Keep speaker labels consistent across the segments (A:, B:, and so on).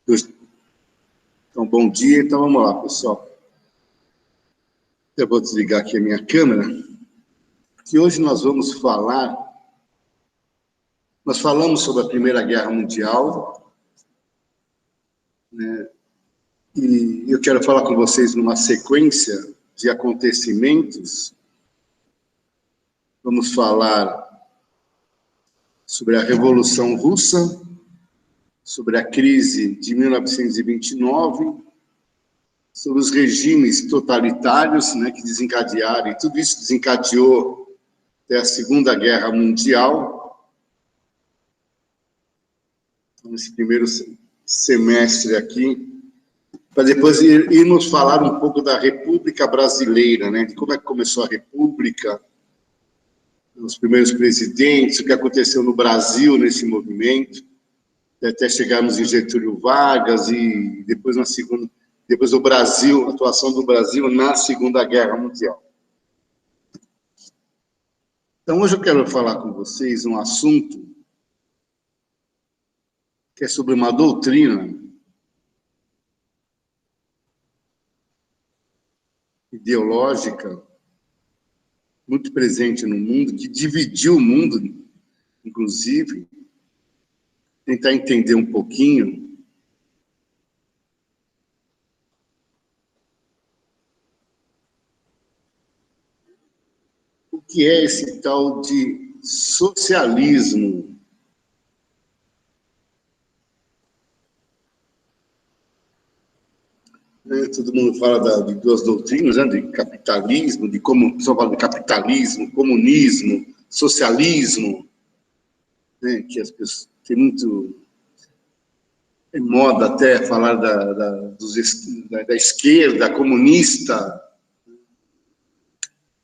A: Então, bom dia. Então, vamos lá, pessoal. Eu vou desligar aqui a minha câmera. Que hoje nós vamos falar... Nós falamos sobre a Primeira Guerra Mundial, né? E eu quero falar com vocês numa sequência de acontecimentos. Vamos falar sobre a Revolução Russa, sobre a crise de 1929, sobre os regimes totalitários, né, que desencadearam, e tudo isso desencadeou até a Segunda Guerra Mundial. Nesse primeiro semestre aqui, para depois irmos falar um pouco da República Brasileira, né, de como é que começou a República, os primeiros presidentes, o que aconteceu no Brasil nesse movimento, até chegarmos em Getúlio Vargas e depois depois o Brasil, a atuação do Brasil na Segunda Guerra Mundial. Então, hoje eu quero falar com vocês um assunto que é sobre uma doutrina ideológica muito presente no mundo, que dividiu o mundo, inclusive, tentar entender um pouquinho o que é esse tal de socialismo. Todo mundo fala de duas doutrinas, né? De capitalismo, só fala de capitalismo, comunismo, socialismo, né? Que as pessoas tem muito em moda até falar da esquerda comunista.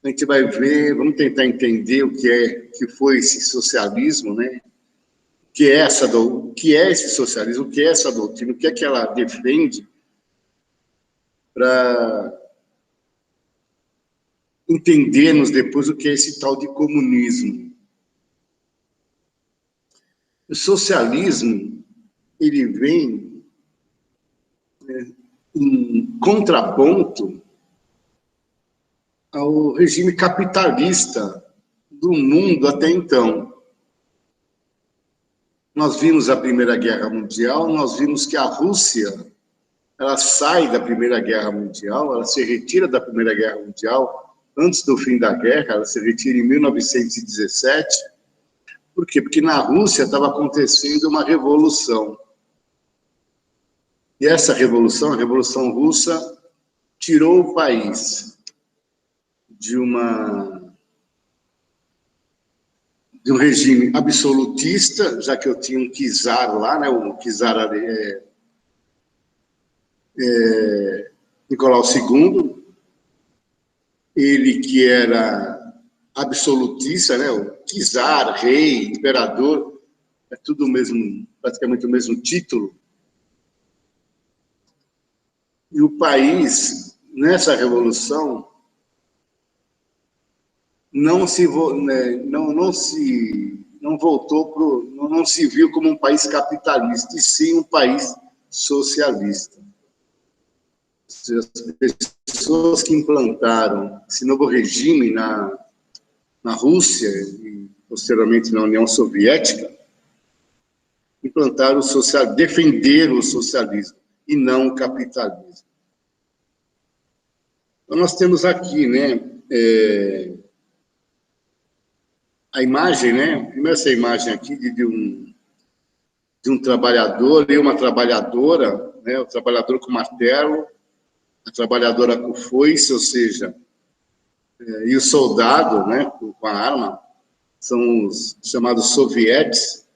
A: A gente vai ver, vamos tentar entender o que foi esse socialismo, né? O que é esse socialismo, o que é essa doutrina, o que é que ela defende, para entendermos depois o que é esse tal de comunismo. O socialismo, ele vem, né, em contraponto ao regime capitalista do mundo até então. Nós vimos a Primeira Guerra Mundial, nós vimos que a Rússia, ela sai da Primeira Guerra Mundial, ela se retira da Primeira Guerra Mundial antes do fim da guerra, ela se retira em 1917. Por quê? Porque na Rússia estava acontecendo uma revolução. E essa revolução, a Revolução Russa, tirou o país de um regime absolutista, já que eu tinha um czar lá, né, o czar Nicolau II, ele que era absolutista, né, o czar, rei, imperador, é tudo o mesmo, praticamente o mesmo título. E o país, nessa revolução, não se viu como um país capitalista, e sim um país socialista. As pessoas que implantaram esse novo regime na Rússia e posteriormente na União Soviética, implantaram defenderam o socialismo e não o capitalismo. Então, nós temos aqui, né, a imagem, né, primeiro essa imagem aqui de um trabalhador e uma trabalhadora, né, o trabalhador com martelo, a trabalhadora com foice, ou seja, e o soldado, né, com a arma, são os chamados sovietes,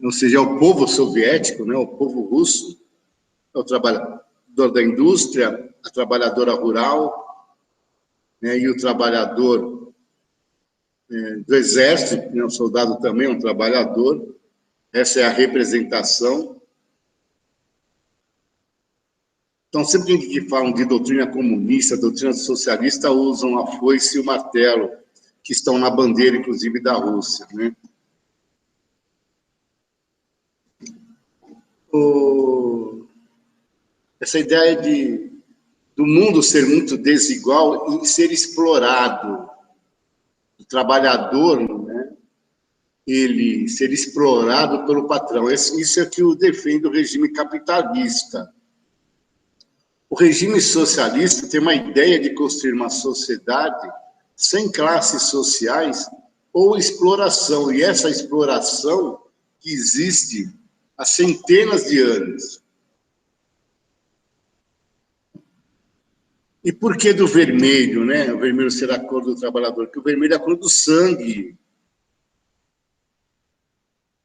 A: ou seja, é o povo soviético, né, o povo russo, é o trabalhador da indústria, a trabalhadora rural, né, e o trabalhador do exército, né, o soldado também é um trabalhador. Essa é a representação. Então, sempre que falam de doutrina comunista, doutrina socialista, usam a foice e o martelo, que estão na bandeira, inclusive, da Rússia, né? essa ideia do mundo ser muito desigual e ser explorado. O trabalhador, né, ele ser explorado pelo patrão. Isso é que o defende o regime capitalista. O regime socialista tem uma ideia de construir uma sociedade sem classes sociais ou exploração, e essa exploração que existe há centenas de anos. E por que do vermelho, né? O vermelho será a cor do trabalhador, porque o vermelho é a cor do sangue.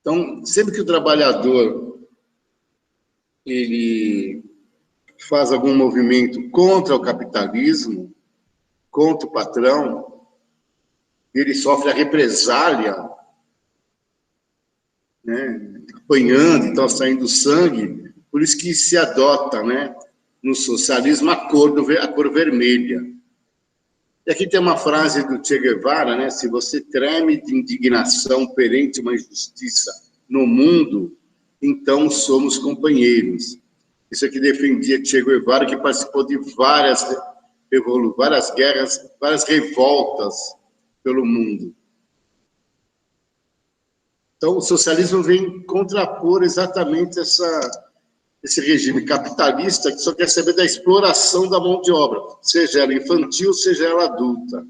A: Então, sempre que o trabalhador ele faz algum movimento contra o capitalismo, contra o patrão, ele sofre a represália, né? Apanhando, então saindo sangue, por isso que se adota, né, no socialismo a cor vermelha. E aqui tem uma frase do Che Guevara, né? Se você treme de indignação perante uma injustiça no mundo, então somos companheiros. Isso aqui defendia Che Guevara, que participou de várias guerras, várias revoltas pelo mundo. Então, o socialismo vem contrapor exatamente esse regime capitalista que só quer saber da exploração da mão de obra, seja ela infantil, seja ela adulta.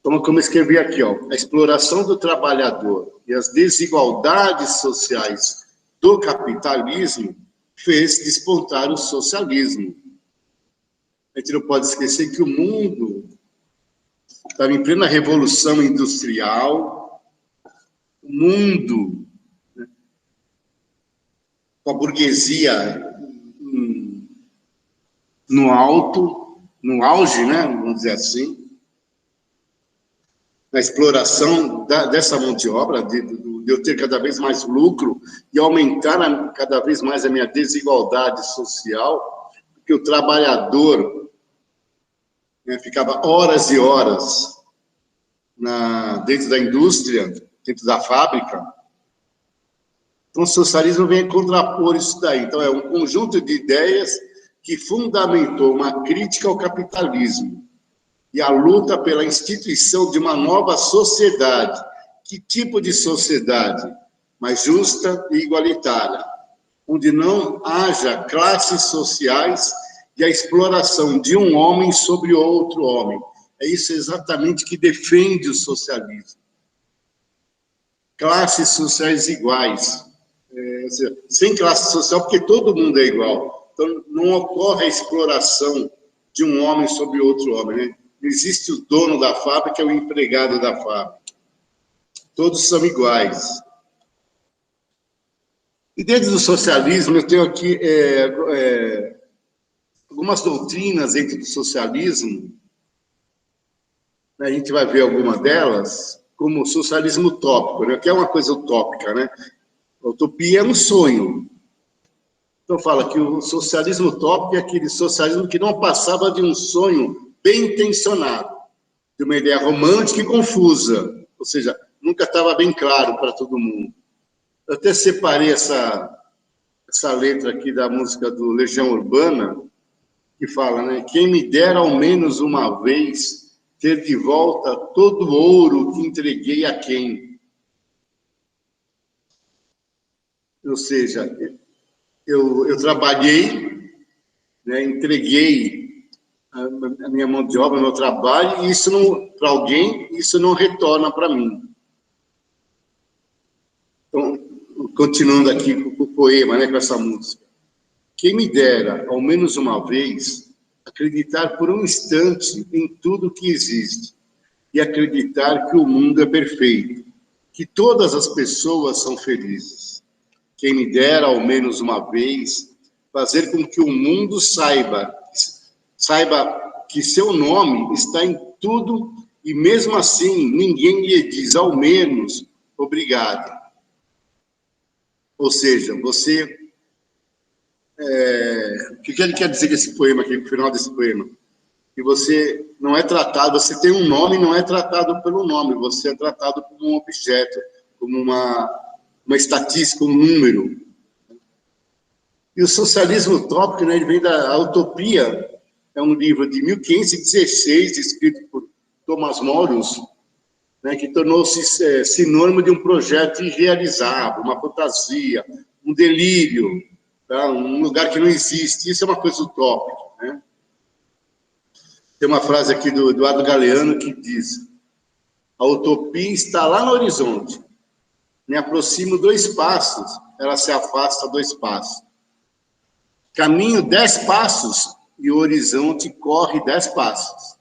A: Então, como eu escrevi aqui, ó, a exploração do trabalhador e as desigualdades sociais do capitalismo fez despontar o socialismo. A gente não pode esquecer que o mundo estava em plena revolução industrial, o mundo, né, com a burguesia no alto, no auge, né, vamos dizer assim, na exploração dessa mão de obra, de eu ter cada vez mais lucro e aumentar cada vez mais a minha desigualdade social, porque o trabalhador, né, ficava horas e horas dentro da indústria, dentro da fábrica. Então, o socialismo vem contrapor isso daí. Então, é um conjunto de ideias que fundamentou uma crítica ao capitalismo e a luta pela instituição de uma nova sociedade. Que tipo de sociedade? Mais justa e igualitária, onde não haja classes sociais e a exploração de um homem sobre outro homem. É isso exatamente que defende o socialismo. Classes sociais iguais. Ou seja, sem classe social, porque todo mundo é igual. Então, não ocorre a exploração de um homem sobre outro homem, né? Existe o dono da fábrica, que é o empregado da fábrica. Todos são iguais. E dentro do socialismo, eu tenho aqui algumas doutrinas dentro do socialismo. A gente vai ver alguma delas, como o socialismo utópico, né? Que é uma coisa utópica, né? A utopia é um sonho. Então, fala que o socialismo utópico é aquele socialismo que não passava de um sonho bem intencionado, de uma ideia romântica e confusa, ou seja, nunca estava bem claro para todo mundo. Eu até separei essa letra aqui da música do Legião Urbana, que fala, né? Quem me dera ao menos uma vez ter de volta todo o ouro que entreguei a quem. Ou seja, eu trabalhei, né, entreguei a minha mão de obra, meu trabalho, e isso não, para alguém, isso não retorna para mim. Então, continuando aqui com o poema, né, com essa música. Quem me dera, ao menos uma vez, acreditar por um instante em tudo que existe e acreditar que o mundo é perfeito, que todas as pessoas são felizes. Quem me dera, ao menos uma vez, fazer com que o mundo saiba que seu nome está em tudo e, mesmo assim, ninguém lhe diz, ao menos, obrigado. Ou seja, você... o que ele quer dizer desse poema aqui, no final desse poema? Que você não é tratado, você tem um nome e não é tratado pelo nome, você é tratado como um objeto, como uma estatística, um número. E o socialismo utópico, né, ele vem da Utopia, é um livro de 1516, escrito por Thomas Morus, né, que tornou-se sinônimo de um projeto irrealizável, uma fantasia, um delírio, tá? Um lugar que não existe. Isso é uma coisa utópica, né? Tem uma frase aqui do Eduardo Galeano que diz: a utopia está lá no horizonte. Me aproximo 2 passos, ela se afasta 2 passos. Caminho 10 passos e o horizonte corre 10 passos.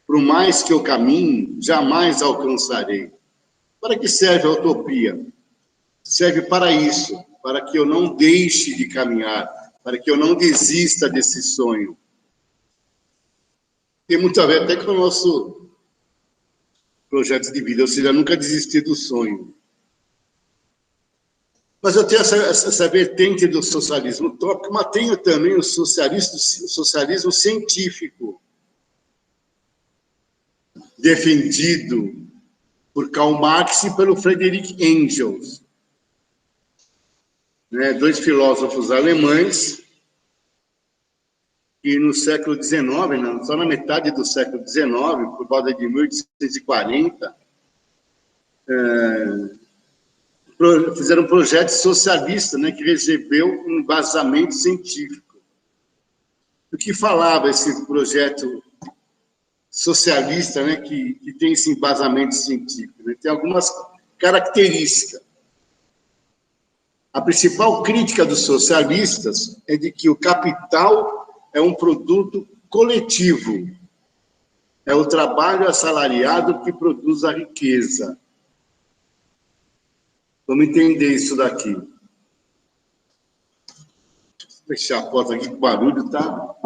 A: Por mais que eu caminhe, jamais alcançarei. Para que serve a utopia? Serve para isso, para que eu não deixe de caminhar, para que eu não desista desse sonho. Tem muito a ver até com o nosso projeto de vida, ou seja, nunca desistir do sonho. Mas eu tenho essa vertente do socialismo utópico, mas tenho também o socialismo científico, defendido por Karl Marx e pelo Friedrich Engels, né, 2 filósofos alemães, que no século XIX, só na metade do século XIX, por volta de 1840, fizeram um projeto socialista, né, que recebeu um embasamento científico. O que falava esse projeto socialista, né, que tem esse embasamento científico? Né? Tem algumas características. A principal crítica dos socialistas é de que o capital é um produto coletivo. É o trabalho assalariado que produz a riqueza. Vamos entender isso daqui. Deixa eu fechar a porta aqui, que o barulho está...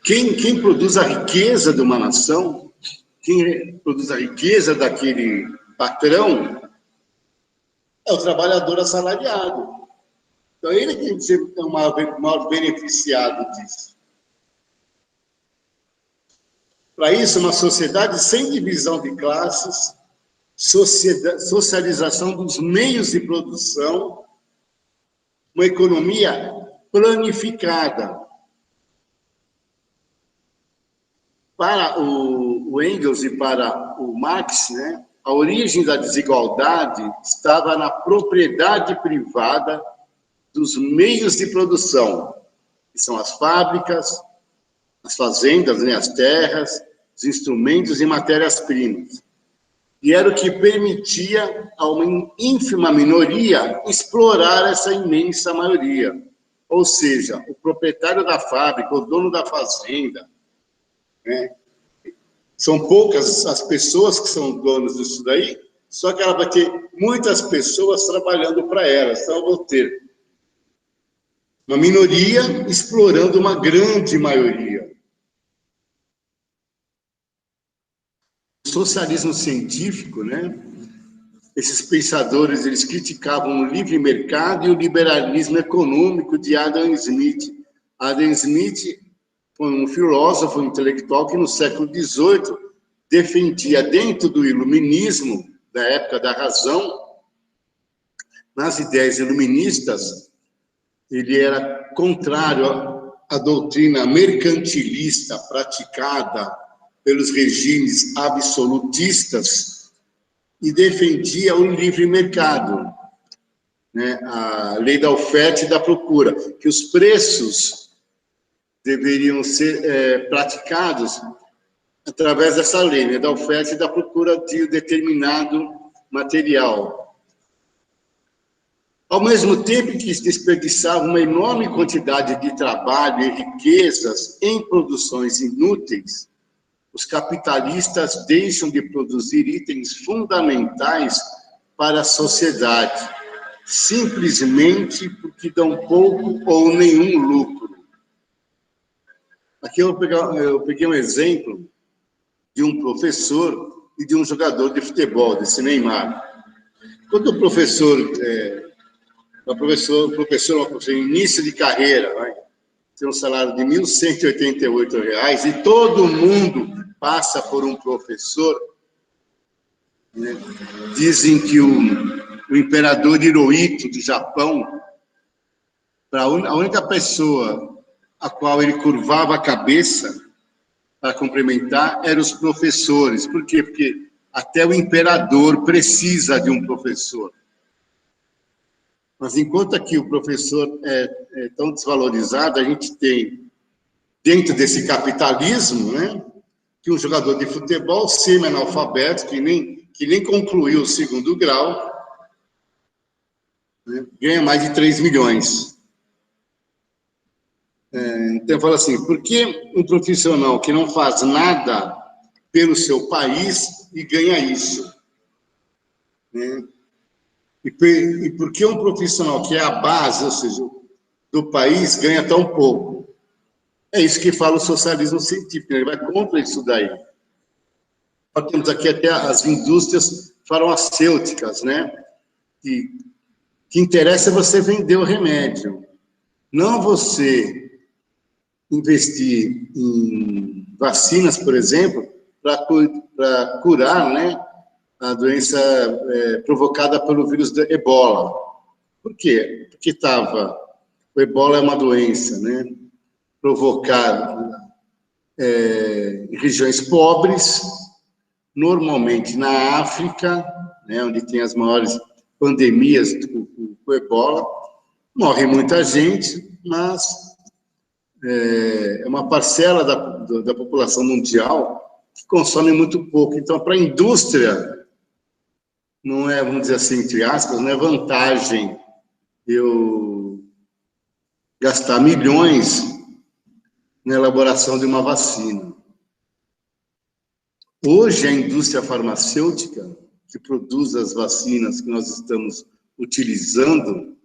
A: Quem produz a riqueza de uma nação, quem produz a riqueza daquele patrão, é o trabalhador assalariado. Então, ele tem que ser o maior beneficiado disso. Para isso, uma sociedade sem divisão de classes, socialização dos meios de produção, uma economia planificada. Para o Engels e para o Marx, né, a origem da desigualdade estava na propriedade privada dos meios de produção, que são as fábricas, as fazendas, né, as terras, os instrumentos e matérias-primas. E era o que permitia a uma ínfima minoria explorar essa imensa maioria. Ou seja, o proprietário da fábrica, o dono da fazenda, né? São poucas as pessoas que são donos disso daí, só que ela vai ter muitas pessoas trabalhando para ela. Então, eu vou ter uma minoria explorando uma grande maioria. O socialismo científico, né? Esses pensadores, eles criticavam o livre mercado e o liberalismo econômico de Adam Smith. Adam Smith foi um filósofo intelectual que no século XVIII defendia, dentro do iluminismo, da época da razão, nas ideias iluministas, ele era contrário à doutrina mercantilista praticada pelos regimes absolutistas e defendia o livre mercado, né? A lei da oferta e da procura, que os preços deveriam ser praticados através dessa lei, né, da oferta e da procura de um determinado material. Ao mesmo tempo que desperdiçava uma enorme quantidade de trabalho e riquezas em produções inúteis, os capitalistas deixam de produzir itens fundamentais para a sociedade, simplesmente porque dão pouco ou nenhum lucro. Aqui eu peguei um exemplo de um professor e de um jogador de futebol, desse Neymar. Quando o professor o professor início de carreira, vai, tem um salário de R$ 1.188, e todo mundo passa por um professor, né? Dizem que o imperador Hirohito, do Japão, a única pessoa a qual ele curvava a cabeça para cumprimentar eram os professores. Por quê? Porque até o imperador precisa de um professor. Mas enquanto aqui o professor é tão desvalorizado, a gente tem, dentro desse capitalismo, né, que um jogador de futebol semi-analfabeto, que nem concluiu o 2º grau, né, ganha mais de 3 milhões. Então, eu falo assim, por que um profissional que não faz nada pelo seu país e ganha isso? Né? E por que um profissional que é a base, ou seja, do país, ganha tão pouco? É isso que fala o socialismo científico, ele vai contra isso daí. Nós temos aqui até as indústrias farmacêuticas, né? Que interessa é você vender o remédio, não você investir em vacinas, por exemplo, para curar, né, a doença provocada pelo vírus da Ebola. Por quê? Porque o Ebola é uma doença, né, provocada em regiões pobres, normalmente na África, né, onde tem as maiores pandemias com o Ebola. Morre muita gente, mas é uma parcela da população mundial que consome muito pouco. Então, para a indústria, não é, vamos dizer assim, entre aspas, não é vantagem eu gastar milhões na elaboração de uma vacina. Hoje, a indústria farmacêutica, que produz as vacinas que nós estamos utilizando,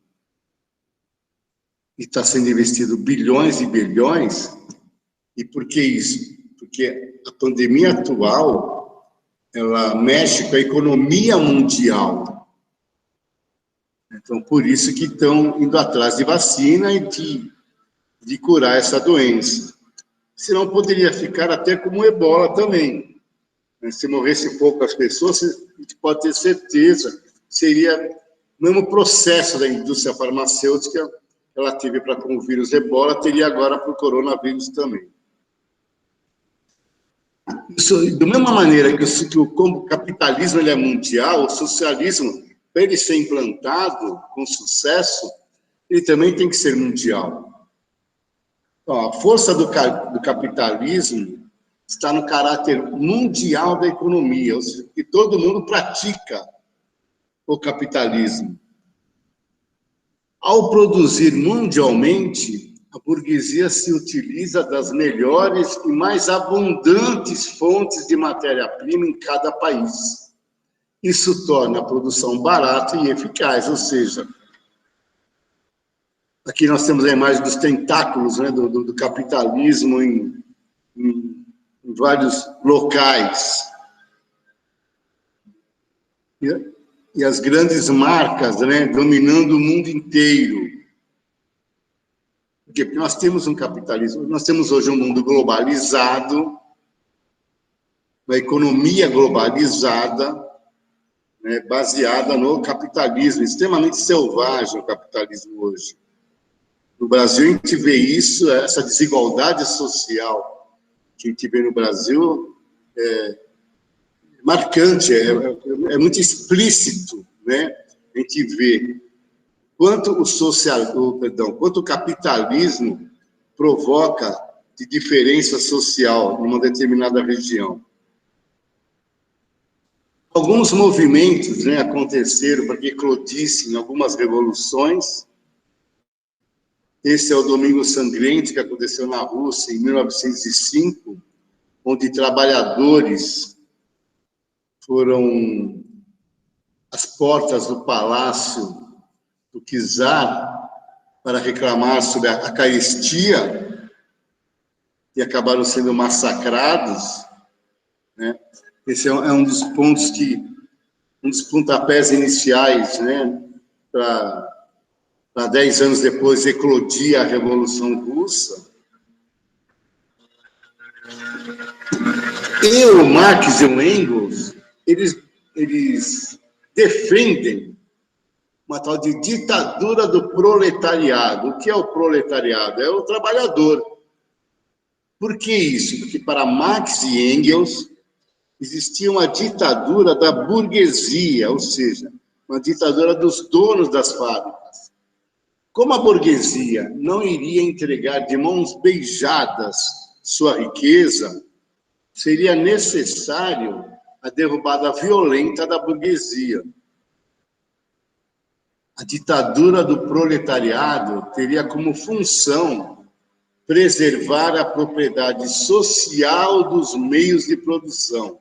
A: e está sendo investido bilhões e bilhões. E por que isso? Porque a pandemia atual, ela mexe com a economia mundial. Então, por isso que estão indo atrás de vacina e de curar essa doença. Senão, poderia ficar até como o Ebola também. Se morresse poucas pessoas, a gente pode ter certeza, seria o mesmo processo da indústria farmacêutica que ela teve com o vírus Ebola, teria agora para o coronavírus também. Isso, da mesma maneira que o capitalismo ele é mundial, o socialismo, para ele ser implantado com sucesso, ele também tem que ser mundial. Então, a força do capitalismo está no caráter mundial da economia, ou seja, que todo mundo pratica o capitalismo. Ao produzir mundialmente, a burguesia se utiliza das melhores e mais abundantes fontes de matéria-prima em cada país. Isso torna a produção barata e eficaz, ou seja, aqui nós temos a imagem dos tentáculos, né, do capitalismo em vários locais. E as grandes marcas, né, dominando o mundo inteiro. Porque nós temos um capitalismo, nós temos hoje um mundo globalizado, uma economia globalizada, né, baseada no capitalismo, extremamente selvagem o capitalismo hoje. No Brasil, a gente vê isso, essa desigualdade social que a gente vê no Brasil é marcante, é muito explícito, né? A gente vê quanto o capitalismo provoca de diferença social numa determinada região. Alguns movimentos, né, aconteceram para que eclodissem algumas revoluções. Esse é o Domingo Sangrento, que aconteceu na Rússia em 1905, onde trabalhadores foram às portas do palácio do czar para reclamar sobre a carestia e acabaram sendo massacrados, né? Esse é um dos pontos um dos pontapés iniciais, né, para Para 10 anos depois eclodia a Revolução Russa. E o Marx e o Engels, eles defendem uma tal de ditadura do proletariado. O que é o proletariado? É o trabalhador. Por que isso? Porque para Marx e Engels existia uma ditadura da burguesia, ou seja, uma ditadura dos donos das fábricas. Como a burguesia não iria entregar de mãos beijadas sua riqueza, seria necessário a derrubada violenta da burguesia. A ditadura do proletariado teria como função preservar a propriedade social dos meios de produção,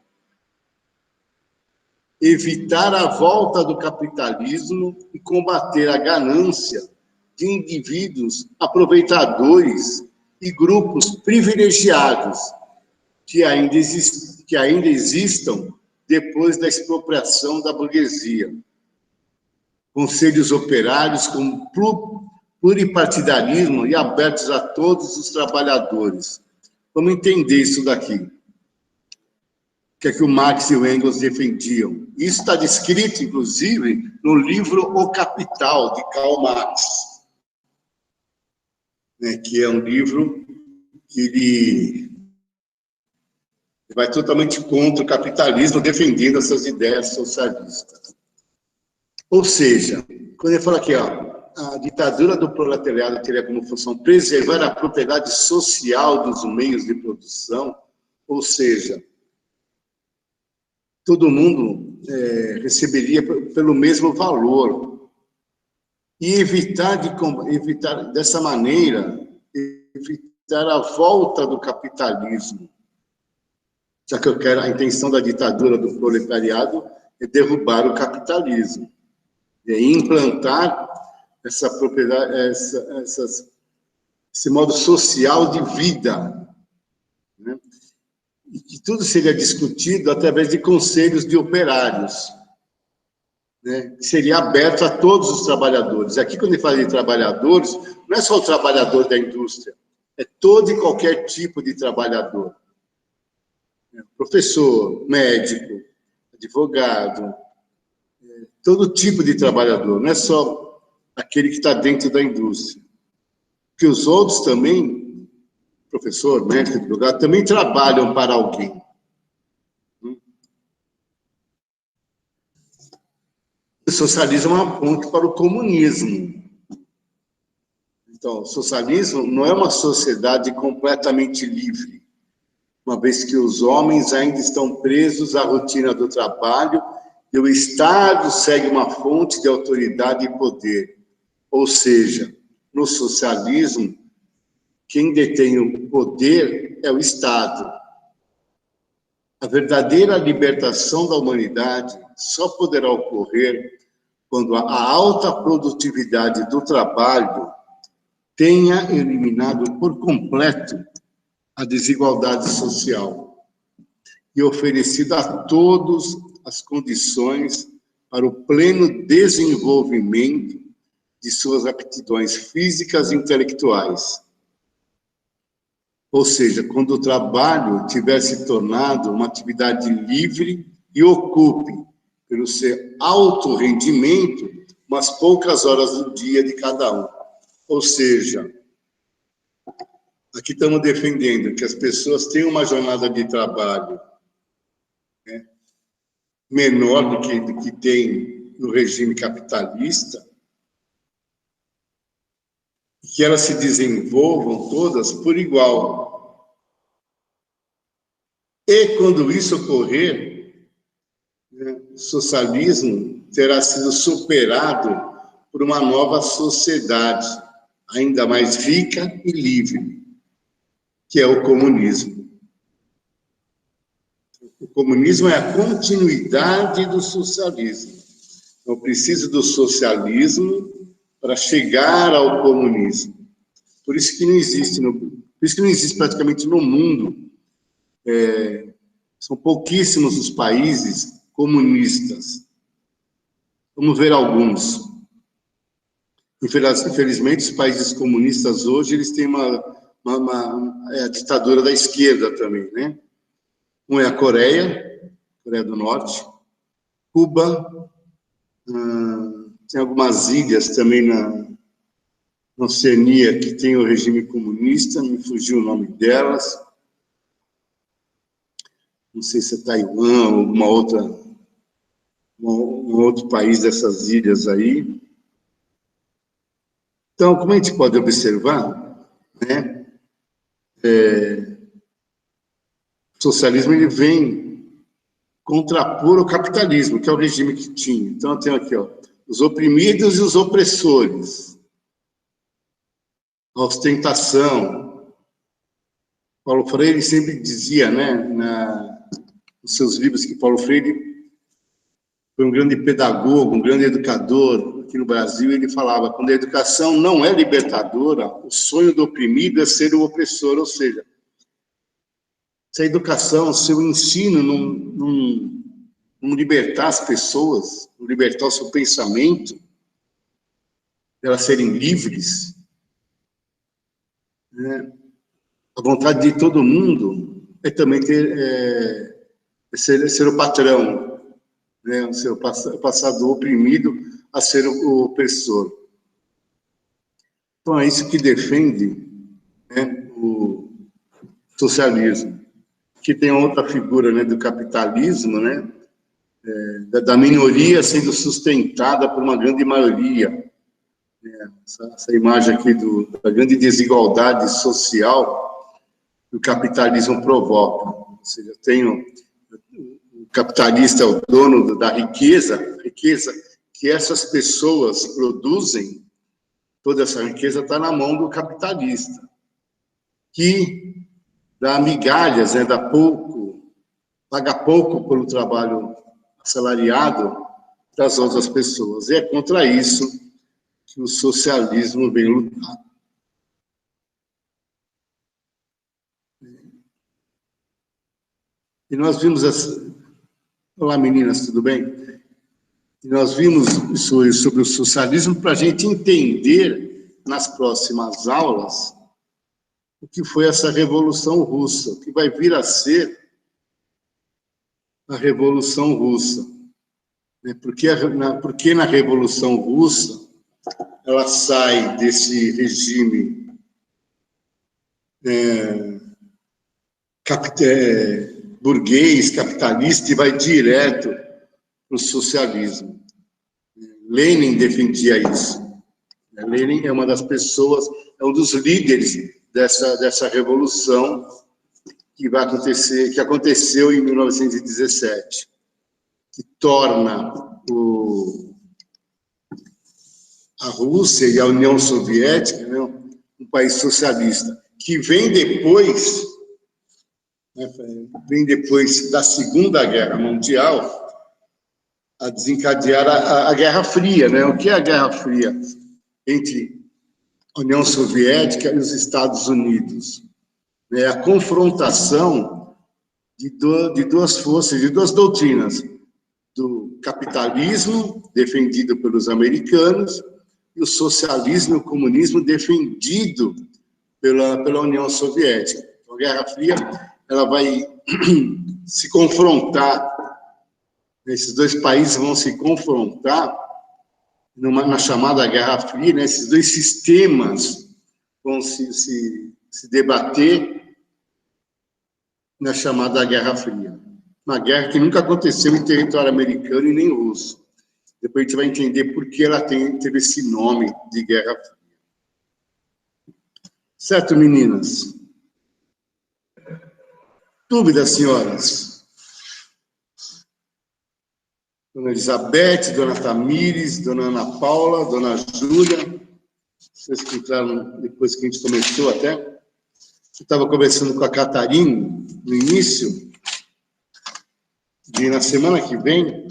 A: evitar a volta do capitalismo e combater a ganância de indivíduos aproveitadores e grupos privilegiados que ainda existam depois da expropriação da burguesia. Conselhos operários com pluripartidarismo e abertos a todos os trabalhadores. Vamos entender isso daqui. O que é que o Marx e o Engels defendiam? Isso está descrito, inclusive, no livro O Capital, de Karl Marx, né, que é um livro que ele vai totalmente contra o capitalismo, defendendo essas ideias socialistas. Ou seja, quando ele fala aqui, ó, a ditadura do proletariado teria como função preservar a propriedade social dos meios de produção, ou seja, todo mundo receberia pelo mesmo valor, e evitar dessa maneira, evitar a volta do capitalismo, já que a intenção da ditadura do proletariado é derrubar o capitalismo, e aí implantar essa propriedade, esse modo social de vida, né? E que tudo seria discutido através de conselhos de operários, né? Que seria aberto a todos os trabalhadores. Aqui, quando ele fala de trabalhadores, não é só o trabalhador da indústria, é todo e qualquer tipo de trabalhador. Professor, médico, advogado, todo tipo de trabalhador, não é só aquele que está dentro da indústria. Porque os outros também, professor, médico, advogado, também trabalham para alguém. O socialismo é uma ponte para o comunismo. Então, o socialismo não é uma sociedade completamente livre, uma vez que os homens ainda estão presos à rotina do trabalho e o Estado segue uma fonte de autoridade e poder. Ou seja, no socialismo, quem detém o poder é o Estado. A verdadeira libertação da humanidade só poderá ocorrer quando a alta produtividade do trabalho tenha eliminado por completo a desigualdade social e oferecido a todos as condições para o pleno desenvolvimento de suas aptidões físicas e intelectuais. Ou seja, quando o trabalho tiver se tornado uma atividade livre e ocupe, pelo seu alto rendimento, umas poucas horas do dia de cada um. Ou seja, aqui estamos defendendo que as pessoas tenham uma jornada de trabalho, né, menor do que tem no regime capitalista, e que elas se desenvolvam todas por igual. E quando isso ocorrer, né, o socialismo terá sido superado por uma nova sociedade, ainda mais rica e livre, que é o comunismo. O comunismo é a continuidade do socialismo. Não precisa do socialismo para chegar ao comunismo. Por isso que não existe praticamente no mundo, são pouquíssimos os países comunistas. Vamos ver alguns. Infelizmente, os países comunistas hoje, eles têm a ditadura da esquerda também, né? Um é a Coreia do Norte, Cuba, tem algumas ilhas também na Oceania que tem o regime comunista, me fugiu o nome delas. Não sei se é Taiwan ou um outro país dessas ilhas aí. Então, como a gente pode observar, né, o socialismo ele vem contrapor o capitalismo, que é o regime que tinha. Então, eu tenho aqui, ó, os oprimidos e os opressores, a ostentação. Paulo Freire sempre dizia, né, nos seus livros, que Paulo Freire foi um grande pedagogo, um grande educador aqui no Brasil. Ele falava, quando a educação não é libertadora, o sonho do oprimido é ser o opressor, ou seja, se a educação, se o ensino não libertar as pessoas, não libertar o seu pensamento, elas serem livres, né? A vontade de todo mundo é também ser o patrão, né? Passar do oprimido a ser o opressor. Então, é isso que defende, né, o socialismo. Que tem outra figura, né, do capitalismo, né, da minoria sendo sustentada por uma grande maioria. Essa imagem aqui da grande desigualdade social que o capitalismo provoca. Ou seja, o capitalista é o dono da riqueza que essas pessoas produzem, toda essa riqueza está na mão do capitalista, que dá migalhas, né, paga pouco pelo trabalho assalariado das outras pessoas. E é contra isso que o socialismo vem lutar. E nós vimos Olá, meninas, tudo bem? E nós vimos isso sobre o socialismo para a gente entender nas próximas aulas o que foi essa Revolução Russa, o que vai vir a ser a Revolução Russa. Porque na Revolução Russa ela sai desse regime burguês, capitalista, e vai direto para o socialismo. Lenin defendia isso. Lenin é uma das pessoas, é um dos líderes dessa revolução que aconteceu em 1917, que torna a Rússia e a União Soviética, né, um país socialista, que vem depois da Segunda Guerra Mundial a desencadear a Guerra Fria, né? O que é a Guerra Fria? Entre a União Soviética e os Estados Unidos. É a confrontação de duas forças, de duas doutrinas, do capitalismo, defendido pelos americanos, e o socialismo e o comunismo, defendido pela União Soviética. Então, a Guerra Fria ela vai se confrontar, esses dois países vão se confrontar na chamada Guerra Fria, né? Esses dois sistemas vão se debater na chamada Guerra Fria. Uma guerra que nunca aconteceu em território americano e nem russo. Depois a gente vai entender por que ela teve esse nome de Guerra Fria. Certo, meninas? Dúvidas, senhoras? Dona Elizabeth, Dona Tamires, Dona Ana Paula, Dona Júlia, vocês que entraram depois que a gente começou até. Eu estava conversando com a Catarina no início, e na semana que vem,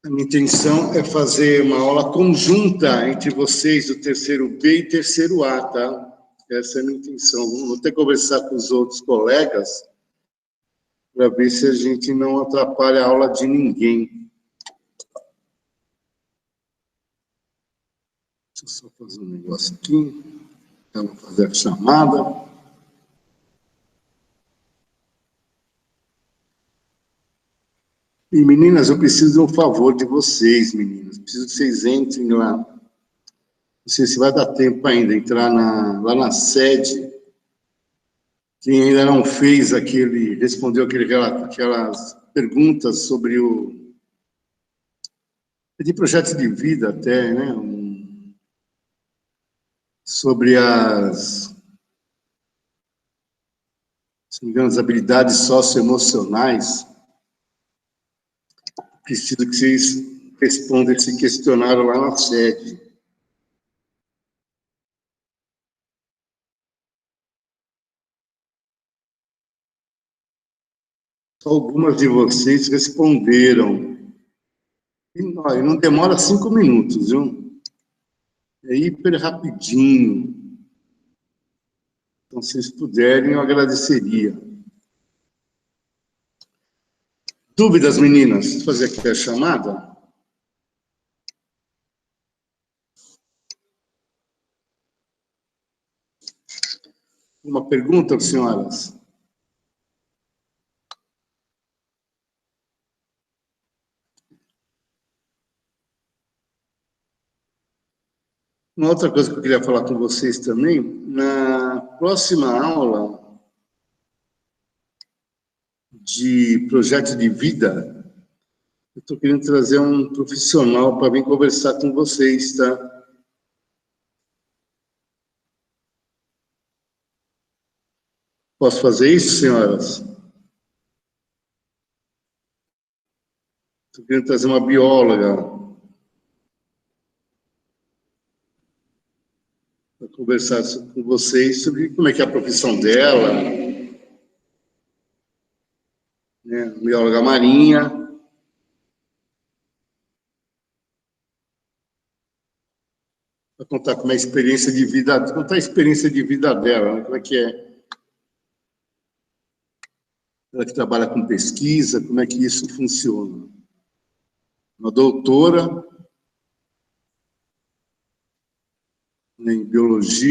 A: a minha intenção é fazer uma aula conjunta entre vocês do terceiro B e terceiro A, tá? Essa é a minha intenção. Vou ter que conversar com os outros colegas para ver se a gente não atrapalha a aula de ninguém. Deixa eu só fazer um negócio aqui. Eu vou fazer a chamada. E, meninas, eu preciso de um favor de vocês, meninas. Preciso que vocês entrem lá. Não sei se vai dar tempo ainda, entrar lá na sede. Quem ainda não fez respondeu aquelas perguntas sobre de projetos de vida até, né? Sobre se não me engano, as habilidades socioemocionais. Preciso que vocês respondam esse questionário lá na sede. Só algumas de vocês responderam. E não demora 5 minutos, viu? É hiper rapidinho. Então, se vocês puderem, eu agradeceria. Dúvidas, meninas? Vou fazer aqui a chamada. Uma pergunta, senhoras? Uma outra coisa que eu queria falar com vocês também, na próxima aula de projeto de vida, eu estou querendo trazer um profissional para vir conversar com vocês, tá? Posso fazer isso, senhoras? Estou querendo trazer uma bióloga para conversar com vocês sobre como é que é a profissão dela, né? Bióloga marinha. Para contar como é a experiência de vida, contar a experiência de vida dela, né? Como é que é. Ela que trabalha com pesquisa, como é que isso funciona. Uma doutora em biologia,